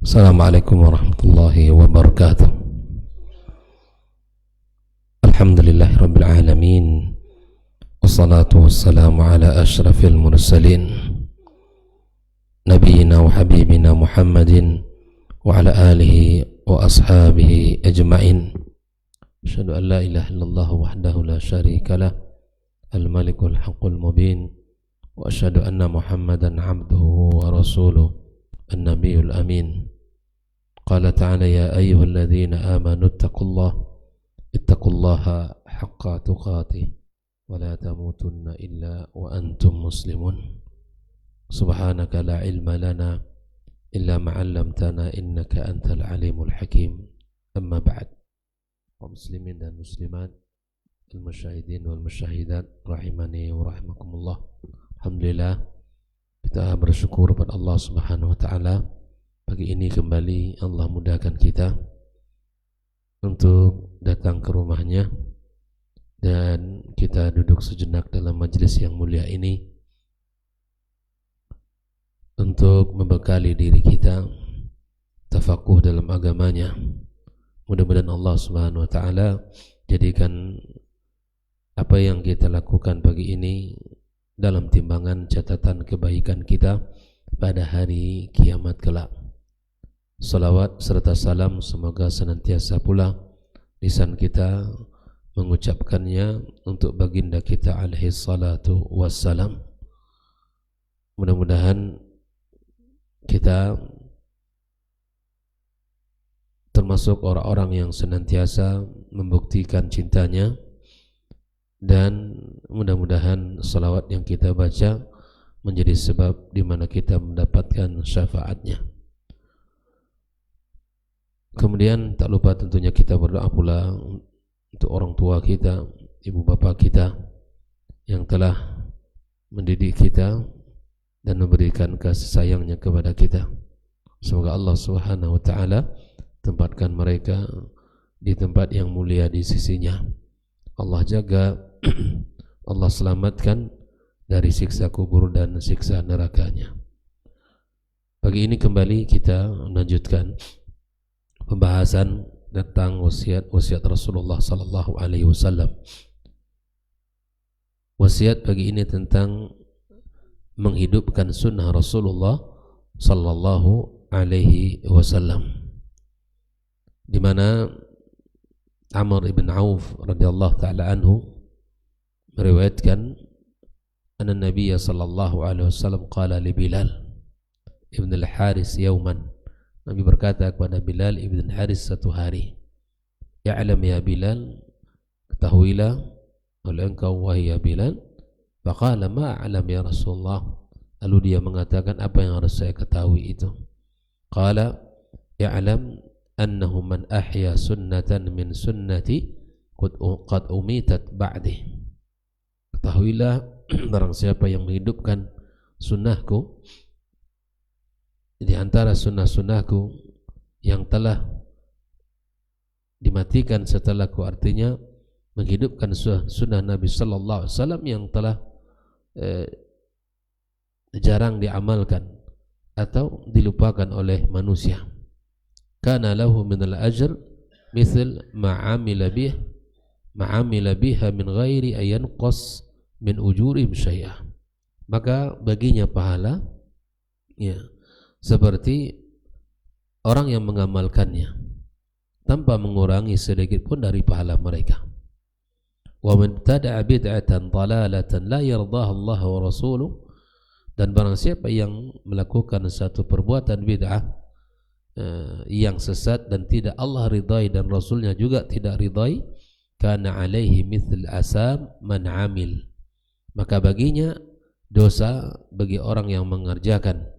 Assalamualaikum warahmatullahi wabarakatuh. Alhamdulillahirabbil alamin. Wassalatu wassalamu ala asyrafil mursalin nabiyyina wa habibina Muhammadin wa ala alihi wa ashabihi ajma'in. Asyhadu an la ilaha illallah wahdahu la syarikalah al-malikul haqqul mubin wa asyhadu anna Muhammadan abduhu wa rasuluh an-nabiyul amin. Qala ta'ala ya ayyuhalladzina amanu ittaqullaha haqqa tuqatih wa la tamutunna illa wa antum muslimun. Subhanaka la ilma lana illa ma 'allamtana innaka antal alimul hakim. Amma ba'd. Kaum muslimin dan muslimat, al-musyahidin wal musyahidat rahimani wa rahimakumullah. Alhamdulillah, kita bersyukur kepada Allah Subhanahu wa taala. Pagi ini kembali Allah mudahkan kita untuk datang ke rumahnya dan kita duduk sejenak dalam majelis yang mulia ini untuk membekali diri kita tafakuh dalam agamanya. Mudah-mudahan Allah Subhanahu wa taala jadikan apa yang kita lakukan pagi ini dalam timbangan catatan kebaikan kita pada hari kiamat kelak. Salawat serta salam semoga senantiasa pula lisan kita mengucapkannya untuk baginda kita alaihi salatu wassalam. Mudah-mudahan kita termasuk orang-orang yang senantiasa membuktikan cintanya, dan mudah-mudahan salawat yang kita baca menjadi sebab di mana kita mendapatkan syafaatnya. Kemudian tak lupa tentunya kita berdoa pula untuk orang tua kita, ibu bapa kita yang telah mendidik kita dan memberikan kasih sayangnya kepada kita. Semoga Allah Subhanahu wa taala tempatkan mereka di tempat yang mulia di sisinya. Allah jaga, Allah selamatkan dari siksa kubur dan siksa nerakanya. Pagi ini kembali kita melanjutkan pembahasan tentang wasiat Rasulullah sallallahu alaihi wasallam. Wasiat pagi ini tentang menghidupkan sunnah Rasulullah sallallahu alaihi wasallam, di mana Amr ibn Auf radhiyallahu taala anhu meriwayatkan anna Nabiy sallallahu alaihi wasallam qala li Bilal ibn al-Haris yawman, Nabi berkata kepada Bilal ibn Haris satu hari, "Ya'lam ya Bilal, ketahuilah oleh engkau wahai ya Bilal." Faqala ma a'lam ya Rasulullah, lalu dia mengatakan apa yang harus saya ketahui itu? Qala ya'lam annahu man ahya sunnatan min sunnati qad umitat ba'di. Ketahuilah barang siapa yang menghidupkan sunnahku di antara sunnah-sunnahku yang telah dimatikan setelahku, artinya menghidupkan sunnah Nabi sallallahu alaihi wasallam yang telah jarang diamalkan atau dilupakan oleh manusia. Kana lahu min al-ajr mithl ma amila biha min ghairi ayan qas min ujurihim syai'ah. Maka baginya pahala ya seperti orang yang mengamalkannya tanpa mengurangi sedikit pun dari pahala mereka. Wa man ibtada'a bid'atan dalalatan la yardaha Allah wa rasuluh, dan barang siapa yang melakukan satu perbuatan bid'ah yang sesat dan tidak Allah ridai dan Rasulnya juga tidak ridai, kana alaihi mithl asam man amil, maka baginya dosa bagi orang yang mengerjakan.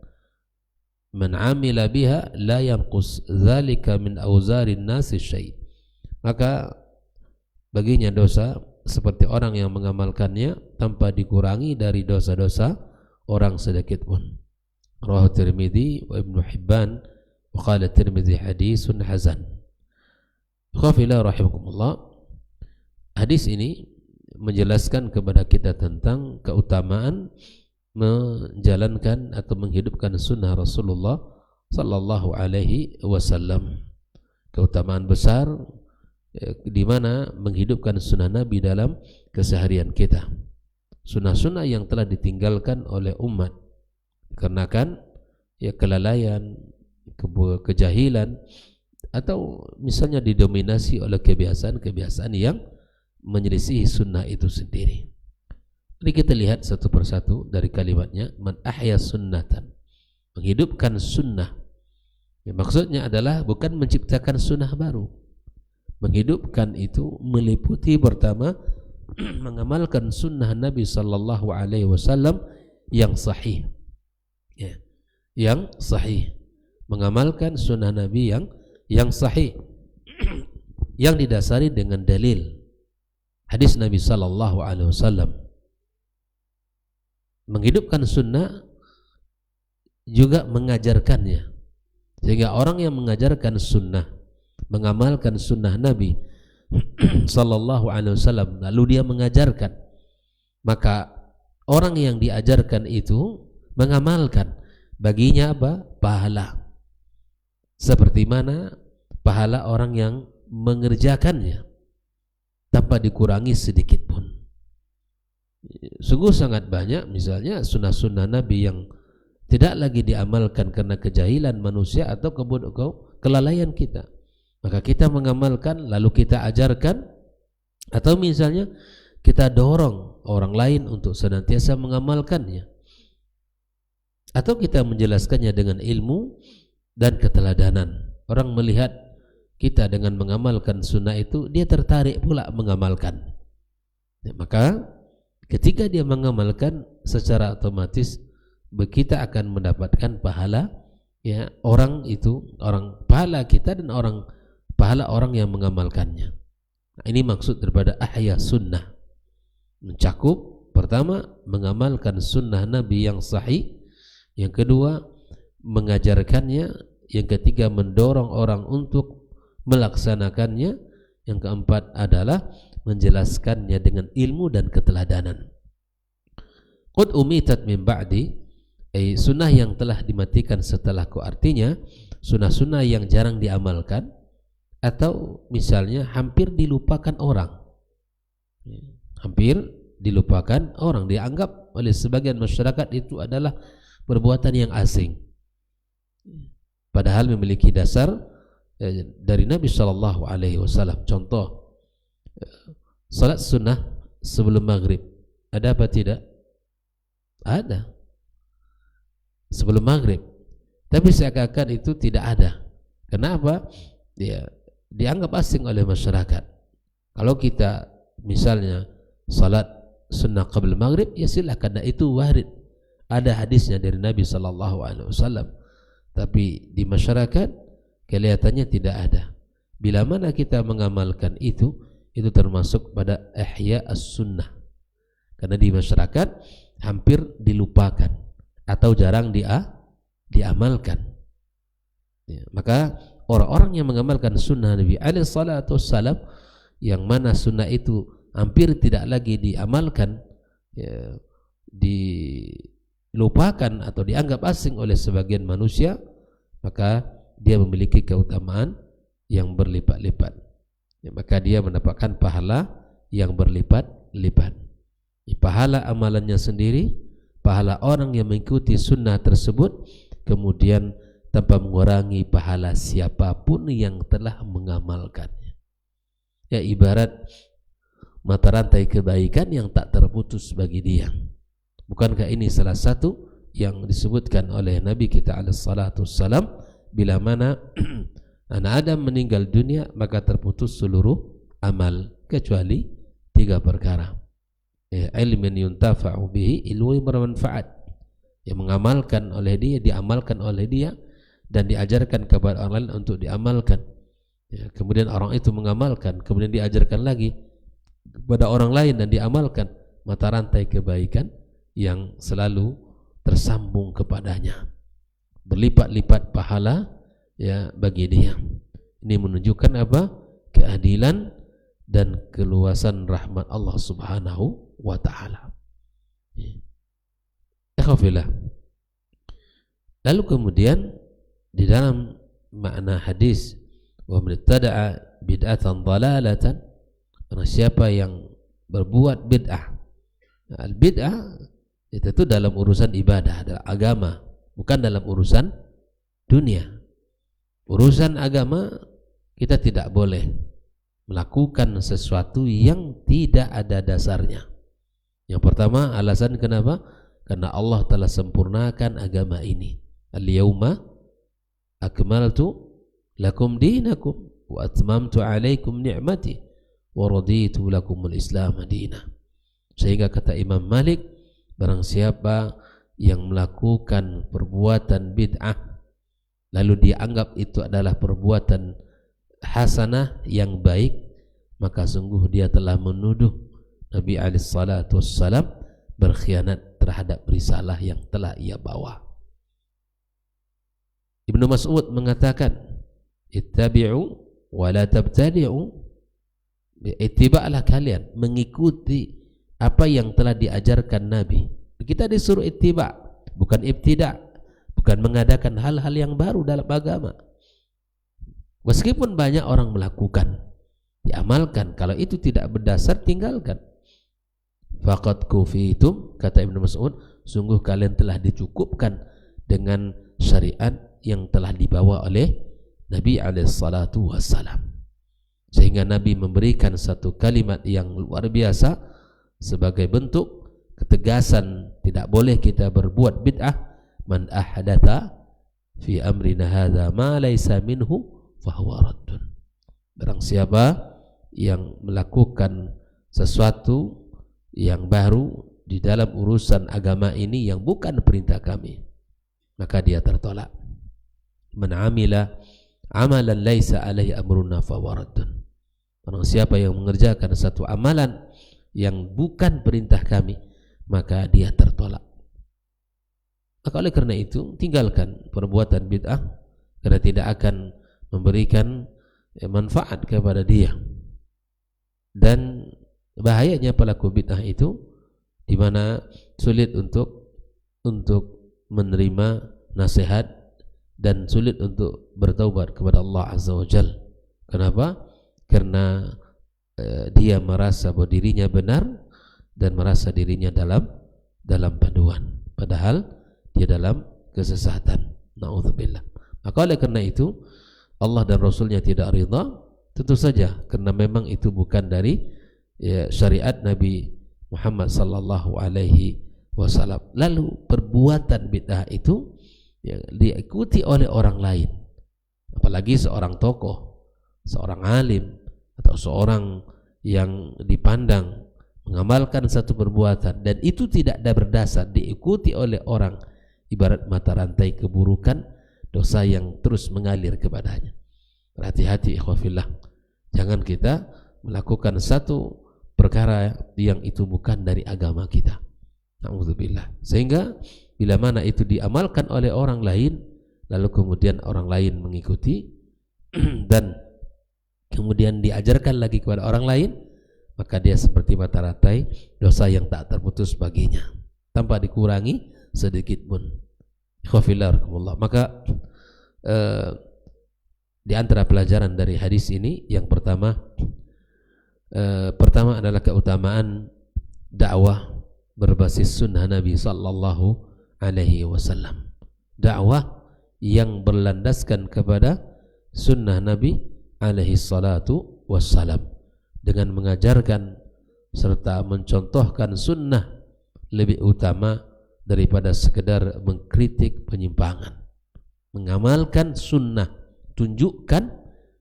Man amila biha la yanqus dzalika min auzarin nasi syai', maka baginya dosa seperti orang yang mengamalkannya tanpa dikurangi dari dosa-dosa orang sedikit pun. Rawahu Tirmidzi wa Ibnu Hibban wa qala Tirmidzi hadisun hasan. Khafila rahimakumullah. Hadis ini menjelaskan kepada kita tentang keutamaan menjalankan atau menghidupkan sunnah Rasulullah sallallahu alaihi wasallam. Keutamaan besar di mana menghidupkan sunnah Nabi dalam keseharian kita. Sunnah-sunnah yang telah ditinggalkan oleh umat dikarenakan kelalaian, kejahilan, atau misalnya didominasi oleh kebiasaan-kebiasaan yang menyelisihi sunnah itu sendiri. Jadi kita lihat satu persatu dari kalimatnya, man ahya sunnatan, menghidupkan sunnah. Maksudnya adalah bukan menciptakan sunnah baru. Menghidupkan itu meliputi pertama mengamalkan sunnah Nabi sallallahu alaihi wasallam yang sahih. Yang sahih. Mengamalkan sunnah Nabi yang sahih, yang didasari dengan dalil hadis Nabi sallallahu alaihi wasallam. Menghidupkan sunnah juga mengajarkannya, sehingga orang yang mengajarkan sunnah, mengamalkan sunnah Nabi sallallahu alaihi wasallam, lalu dia mengajarkan, maka orang yang diajarkan itu mengamalkan, baginya apa? Pahala. Seperti mana pahala orang yang mengerjakannya tanpa dikurangi sedikit pun. Sungguh sangat banyak misalnya sunnah-sunnah Nabi yang tidak lagi diamalkan karena kejahilan manusia atau kelalaian kita. Maka kita mengamalkan, lalu kita ajarkan, atau misalnya kita dorong orang lain untuk senantiasa mengamalkannya, atau kita menjelaskannya dengan ilmu dan keteladanan. Orang melihat kita dengan mengamalkan sunnah itu, dia tertarik pula mengamalkan. Maka ketika dia mengamalkan, secara otomatis kita akan mendapatkan pahala orang itu, orang pahala kita dan pahala orang yang mengamalkannya. Nah, ini maksud daripada ahya sunnah, mencakup pertama mengamalkan sunnah Nabi yang sahih, yang kedua mengajarkannya, yang ketiga mendorong orang untuk melaksanakannya, yang keempat adalah menjelaskannya dengan ilmu dan keteladanan. Qad umitat min ba'di, sunnah yang telah dimatikan setelahku, artinya sunnah-sunnah yang jarang diamalkan atau misalnya hampir dilupakan orang. Hampir dilupakan orang, dianggap oleh sebagian masyarakat itu adalah perbuatan yang asing, padahal memiliki dasar dari Nabi sallallahu alaihi wasallam. Contoh, salat sunnah sebelum maghrib, ada apa tidak? Ada sebelum maghrib, tapi seakan-akan itu tidak ada. Kenapa? Dianggap asing oleh masyarakat. Kalau kita misalnya salat sunnah qabla maghrib, ya silakan, itu warid, ada hadisnya dari Nabi sallallahu alaihi wasallam. Tapi di masyarakat kelihatannya tidak ada. Bila mana kita mengamalkan itu termasuk pada ihya as-sunnah. Karena di masyarakat hampir dilupakan atau jarang diamalkan. Maka orang-orang yang mengamalkan sunnah Nabi alaihi salatu wassalam, yang mana sunnah itu hampir tidak lagi diamalkan, dilupakan atau dianggap asing oleh sebagian manusia, maka dia memiliki keutamaan yang berlipat-lipat. Maka dia mendapatkan pahala yang berlipat-lipat. Pahala amalannya sendiri, pahala orang yang mengikuti sunnah tersebut, kemudian tanpa mengurangi pahala siapapun yang telah mengamalkannya. Ibarat mata rantai kebaikan yang tak terputus bagi dia. Bukankah ini salah satu yang disebutkan oleh Nabi kita alaihi salatu wassalam, bila mana anak Adam meninggal dunia maka terputus seluruh amal kecuali 3 perkara. Ilmun yuntafa'u bihi, ilmu yang bermanfaat, yang mengamalkan oleh dia, diamalkan oleh dia dan diajarkan kepada orang lain untuk diamalkan. Kemudian orang itu mengamalkan, kemudian diajarkan lagi kepada orang lain dan diamalkan, mata rantai kebaikan yang selalu tersambung kepadanya, berlipat-lipat pahala bagi dia. Ini menunjukkan apa? Keadilan dan keluasan rahmat Allah Subhanahu wa taala. Lalu kemudian di dalam makna hadis wa man ibtada'a bid'atan dhalalatan, karena siapa yang berbuat bid'ah. Nah, al-bid'ah itu dalam urusan ibadah, adalah agama, bukan dalam urusan dunia. Urusan agama kita tidak boleh melakukan sesuatu yang tidak ada dasarnya. Yang pertama, alasan kenapa? Karena Allah telah sempurnakan agama ini. Al-yawma akmaltu lakum dinakum wa atmamtu alaikum ni'mati wa raditu lakumul islam madina. Sehingga kata Imam Malik, barang siapa yang melakukan perbuatan bid'ah lalu dianggap itu adalah perbuatan hasanah yang baik, maka sungguh dia telah menuduh Nabi alaihissalatu wassalam berkhianat terhadap risalah yang telah ia bawa. Ibnu Mas'ud mengatakan, ittabi'u wa la tabtadi'u, ittiba'lah kalian, mengikuti apa yang telah diajarkan Nabi. Kita disuruh ittiba', bukan ibtida', bukan mengadakan hal-hal yang baru dalam agama. Meskipun banyak orang melakukan, diamalkan, kalau itu tidak berdasar tinggalkan. Faqad kufitum, kata Ibnu Mas'ud, sungguh kalian telah dicukupkan dengan syariat yang telah dibawa oleh Nabi alaihissalatu wassalam. Sehingga Nabi memberikan satu kalimat yang luar biasa sebagai bentuk ketegasan tidak boleh kita berbuat bid'ah. Man ahdatha fi amrina hadza ma laysa minhu fahuwa raddun. Barang siapa yang melakukan sesuatu yang baru di dalam urusan agama ini yang bukan perintah kami, maka dia tertolak. Man amila amalan laisa alaihi amruna fahuwa raddun. Barang siapa yang mengerjakan satu amalan yang bukan perintah kami, maka dia tertolak. Maka oleh karena itu tinggalkan perbuatan bid'ah, karena tidak akan memberikan manfaat kepada dia. Dan bahayanya pelaku bid'ah itu di mana sulit untuk menerima nasihat dan sulit untuk bertaubat kepada Allah Azza wa Jalla. Kenapa? Karena dia merasa bahwa dirinya benar dan merasa dirinya dalam paduan, padahal dia dalam kesesatan. Na'udzubillah. Maka oleh karena itu Allah dan Rasulnya tidak ridha, tentu saja karena memang itu bukan dari syariat Nabi Muhammad sallallahu alaihi wasallam. Lalu perbuatan bid'ah itu diikuti oleh orang lain, apalagi seorang tokoh, seorang alim, atau seorang yang dipandang mengamalkan satu perbuatan dan itu tidak ada berdasar, diikuti oleh orang, ibarat mata rantai keburukan, dosa yang terus mengalir kepadanya. Hati-hati ikhwafillah, jangan kita melakukan satu perkara yang itu bukan dari agama kita. Na'udzubillah. Sehingga bila mana itu diamalkan oleh orang lain, lalu kemudian orang lain mengikuti dan kemudian diajarkan lagi kepada orang lain, maka dia seperti mata rantai dosa yang tak terputus baginya tanpa dikurangi sedikit pun. Ikhwafillah. Maka di antara pelajaran dari hadis ini yang pertama adalah keutamaan dakwah berbasis sunnah Nabi sallallahu alaihi wasallam. Dakwah yang berlandaskan kepada sunnah Nabi alaihi salatu wassalam, dengan mengajarkan serta mencontohkan sunnah lebih utama daripada sekedar mengkritik penyimpangan. Mengamalkan sunnah, tunjukkan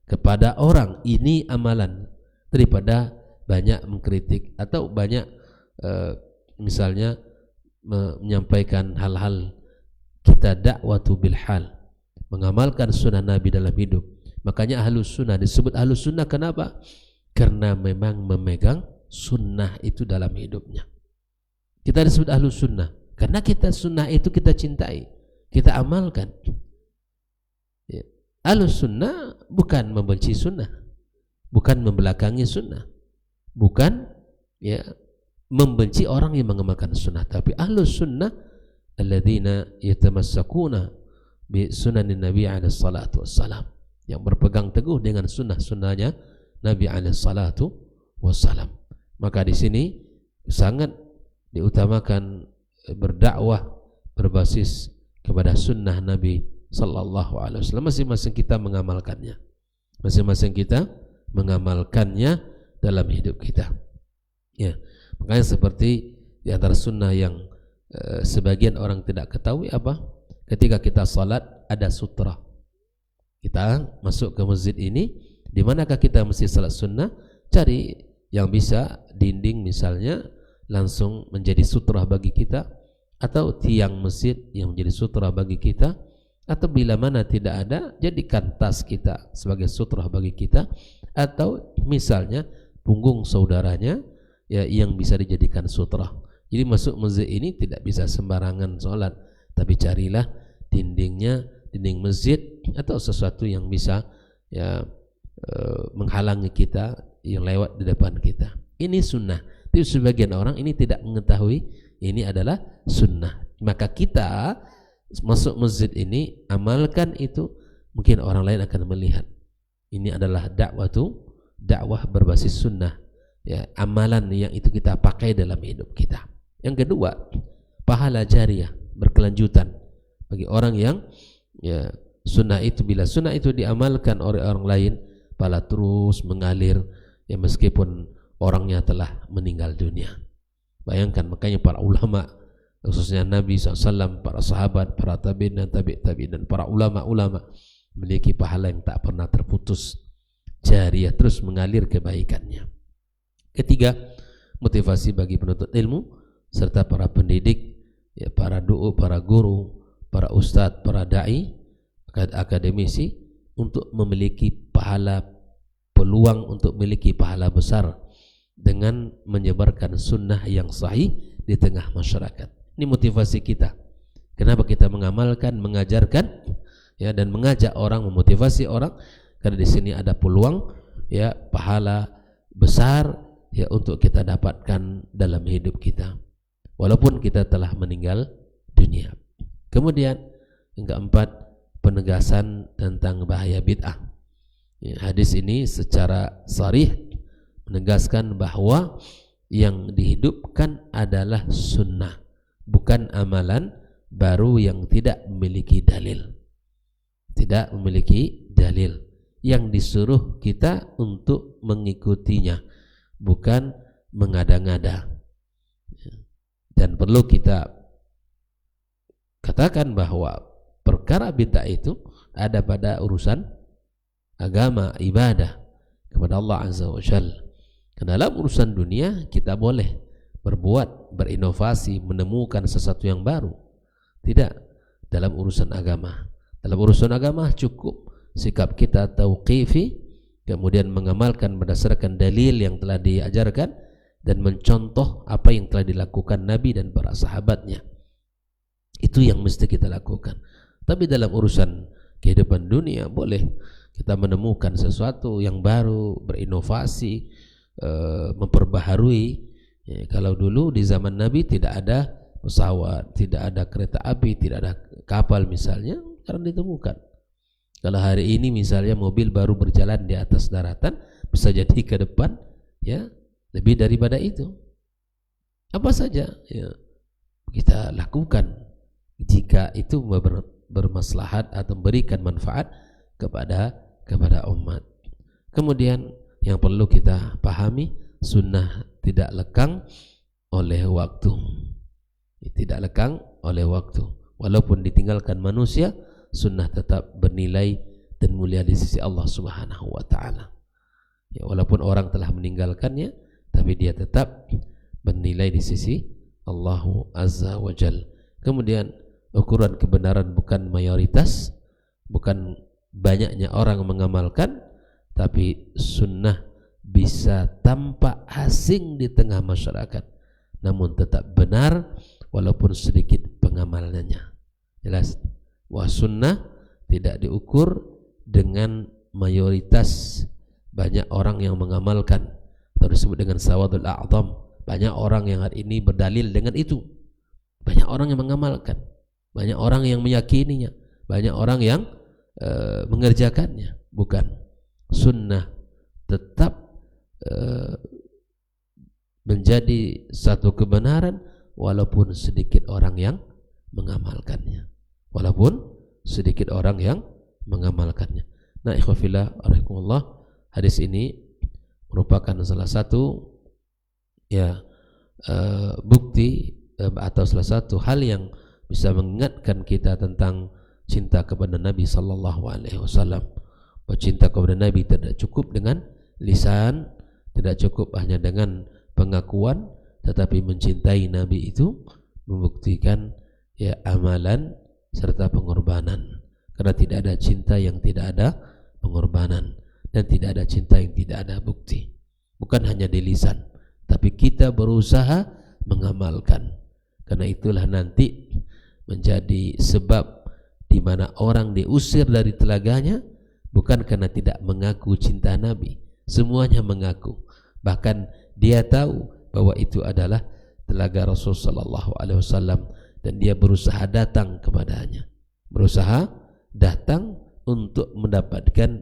kepada orang ini amalan, daripada banyak mengkritik atau banyak misalnya menyampaikan hal-hal. Kita dakwatu bil hal, mengamalkan sunnah Nabi dalam hidup. Makanya ahlus sunnah disebut ahlus sunnah. Kenapa? Karena memang memegang sunnah itu dalam hidupnya. Kita disebut ahlus sunnah karena kita sunnah itu kita cintai, kita amalkan. Ahlus sunnah bukan membenci sunnah, bukan membelakangi sunnah, bukan membenci orang yang mengamalkan sunnah, tapi ahlus sunnah alladzina yatamassakuna bi sunanin Nabi alaihi salatu wassalam, yang berpegang teguh dengan sunnah-sunnahnya Nabi alaihi salatu wassalam. Maka di sini sangat diutamakan berdakwah berbasis kepada sunnah Nabi sallallahu alaihi wasallam. Masing-masing kita mengamalkannya. Masing-masing kita mengamalkannya dalam hidup kita. Ya, makanya seperti di antara sunnah yang sebagian orang tidak ketahui apa? Ketika kita salat ada sutra. Kita masuk ke masjid ini, di manakah kita mesti salat sunnah? Cari yang bisa dinding misalnya langsung menjadi sutra bagi kita, atau tiang masjid yang menjadi sutra bagi kita, atau bila mana tidak ada, jadikan tas kita sebagai sutra bagi kita, atau misalnya punggung saudaranya ya yang bisa dijadikan sutra. Jadi masuk masjid ini tidak bisa sembarangan sholat, tapi carilah dindingnya, dinding masjid atau sesuatu yang bisa ya menghalangi kita yang lewat di depan kita. Ini sunnah. Tapi sebagian orang ini tidak mengetahui ini adalah sunnah. Maka kita masuk masjid ini, amalkan itu, mungkin orang lain akan melihat ini adalah dakwah berbasis sunnah. Ya, amalan yang itu kita pakai dalam hidup kita. Yang kedua, pahala jariyah berkelanjutan bagi orang yang ya sunnah itu, bila sunnah itu diamalkan oleh orang lain, pahala terus mengalir ya meskipun orangnya telah meninggal dunia. Bayangkan, makanya para ulama khususnya Nabi SAW, para sahabat, para tabi'in dan tabi'in dan para ulama-ulama memiliki pahala yang tak pernah terputus, jariyah, terus mengalir kebaikannya. Ketiga, motivasi bagi penuntut ilmu serta para pendidik, ya, para du'u, para guru, para ustadz, para da'i, akademisi, untuk memiliki pahala, peluang untuk memiliki pahala besar dengan menyebarkan sunnah yang sahih di tengah masyarakat. Ini motivasi kita. Kenapa kita mengamalkan, mengajarkan, ya, dan mengajak orang, memotivasi orang? Karena di sini ada peluang, ya, pahala besar, ya, untuk kita dapatkan dalam hidup kita, walaupun kita telah meninggal dunia. Kemudian yang keempat, penegasan tentang bahaya bid'ah. Ya, hadis ini secara sharih menegaskan bahwa yang dihidupkan adalah sunnah, bukan amalan baru yang tidak memiliki dalil. Tidak memiliki dalil. Yang disuruh kita untuk mengikutinya, bukan mengada-ngada. Dan perlu kita katakan bahwa perkara bid'ah itu ada pada urusan agama, ibadah kepada Allah Azza wa Jalla. Dalam urusan dunia kita boleh berbuat, berinovasi, menemukan sesuatu yang baru. Tidak dalam urusan agama. Dalam urusan agama cukup sikap kita tauqifi, kemudian mengamalkan berdasarkan dalil yang telah diajarkan dan mencontoh apa yang telah dilakukan Nabi dan para sahabatnya. Itu yang mesti kita lakukan. Tapi dalam urusan kehidupan dunia boleh kita menemukan sesuatu yang baru, berinovasi, memperbaharui. Ya, kalau dulu di zaman Nabi tidak ada pesawat, tidak ada kereta api, tidak ada kapal misalnya, sekarang ditemukan. Kalau hari ini misalnya mobil baru berjalan di atas daratan, bisa jadi ke depan ya lebih daripada itu. Apa saja ya kita lakukan jika itu bermaslahat atau memberikan manfaat kepada umat. Kemudian yang perlu kita pahami, sunnah tidak lekang oleh waktu. Tidak lekang oleh waktu. Walaupun ditinggalkan manusia, sunnah tetap bernilai dan mulia di sisi Allah Subhanahu wa taala. Ya, walaupun orang telah meninggalkannya, tapi dia tetap bernilai di sisi Allah Azza wa Jalla. Kemudian ukuran kebenaran bukan mayoritas, bukan banyaknya orang mengamalkan, tapi sunnah bisa tampak asing di tengah masyarakat, namun tetap benar walaupun sedikit pengamalannya. Jelas bahwa sunnah tidak diukur dengan mayoritas banyak orang yang mengamalkan, atau disebut dengan sawadul a'zam. Banyak orang yang hari ini berdalil dengan itu, banyak orang yang mengamalkan, banyak orang yang meyakininya, Banyak orang yang mengerjakannya. Bukan. Sunnah tetap menjadi satu kebenaran walaupun sedikit orang yang mengamalkannya. Walaupun sedikit orang yang mengamalkannya. Nah, ikhwafillah rahimakumullah, hadis ini merupakan salah satu bukti atau salah satu hal yang bisa mengingatkan kita tentang cinta kepada Nabi sallallahu alaihi wasallam. Bahwa cinta kepada Nabi tidak cukup dengan lisan, tidak cukup hanya dengan pengakuan, tetapi mencintai Nabi itu membuktikan amalan serta pengorbanan. Karena tidak ada cinta yang tidak ada pengorbanan, dan tidak ada cinta yang tidak ada bukti. Bukan hanya di lisan, tapi kita berusaha mengamalkan. Karena itulah nanti menjadi sebab di mana orang diusir dari telaganya bukan karena tidak mengaku cinta Nabi. Semuanya mengaku. Bahkan dia tahu bahwa itu adalah telaga Rasul sallallahu alaihi wasallam, dan dia berusaha datang kepadanya. Berusaha datang untuk mendapatkan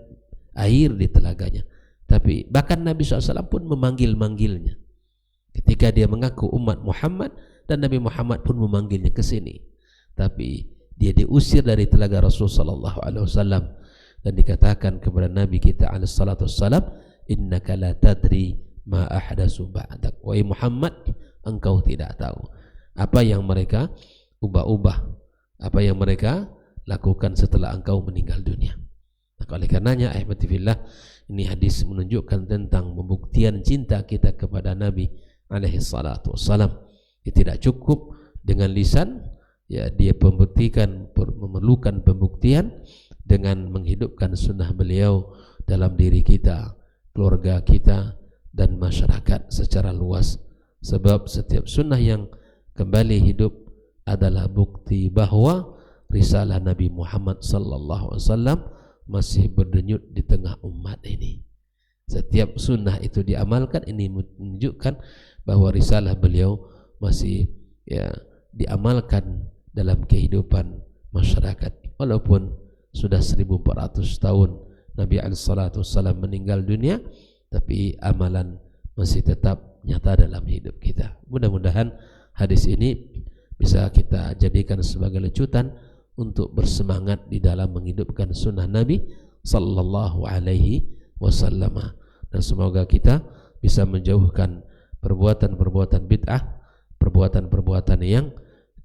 air di telaganya. Tapi bahkan Nabi SAW pun memanggil-manggilnya. Ketika dia mengaku umat Muhammad, dan Nabi Muhammad pun memanggilnya ke sini. Tapi dia diusir dari telaga Rasul sallallahu alaihi wasallam, dan dikatakan kepada Nabi kita alaihi salatu wassalam, innaka la tadri ma ahdasu ba'dak. Wahai Muhammad, engkau tidak tahu apa yang mereka ubah-ubah, apa yang mereka lakukan setelah engkau meninggal dunia. Maka oleh karenanya ahibati fillah, ini hadis menunjukkan tentang pembuktian cinta kita kepada Nabi alaihi salatu wassalam. Tidak cukup dengan lisan, dia memerlukan pembuktian dengan menghidupkan sunnah beliau dalam diri kita, keluarga kita, dan masyarakat secara luas. Sebab setiap sunnah yang kembali hidup adalah bukti bahwa risalah Nabi Muhammad sallallahu alaihi wasallam masih berdenyut di tengah umat ini. Setiap sunnah itu diamalkan, ini menunjukkan bahwa risalah beliau masih diamalkan dalam kehidupan masyarakat. Walaupun sudah 1400 tahun Nabi alaihissalatu wassalam meninggal dunia, tapi amalan masih tetap nyata dalam hidup kita. Mudah-mudahan hadis ini bisa kita jadikan sebagai lecutan untuk bersemangat di dalam menghidupkan sunnah Nabi sallallahu alaihi wasallam, dan semoga kita bisa menjauhkan perbuatan-perbuatan bid'ah, perbuatan-perbuatan yang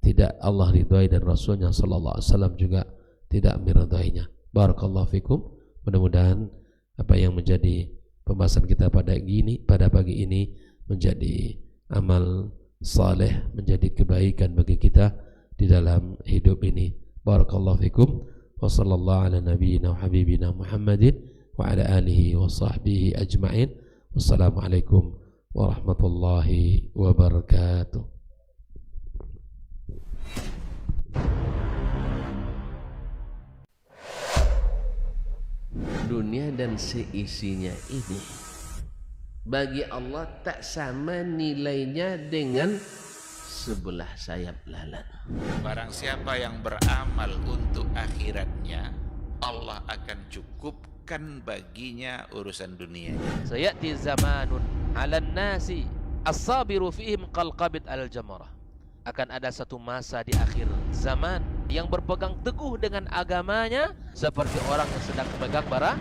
tidak Allah ridhai dan Rasulnya sallallahu alaihi wasallam juga tidak meridhainya. Barakallahu fikum. Mudah-mudahan apa yang menjadi pembahasan kita pada pagi ini menjadi amal saleh, menjadi kebaikan bagi kita di dalam hidup ini. Barakallahu fikum. Wa sallallahu ala nabiyyina wa habibina Muhammadin wa ala alihi wa sahbihi ajma'in. Wassalamualaikum warahmatullahi wabarakatuh. Dunia dan seisinya ini bagi Allah tak sama nilainya dengan sebelah sayap lalat. Barang siapa yang beramal untuk akhiratnya, Allah akan cukupkan baginya urusan dunianya. Sayati zamanun 'alan nasi as-sabiru fihim qalqabit al-jamarah. Akan ada satu masa di akhir zaman yang berpegang teguh dengan agamanya seperti orang yang sedang memegang bara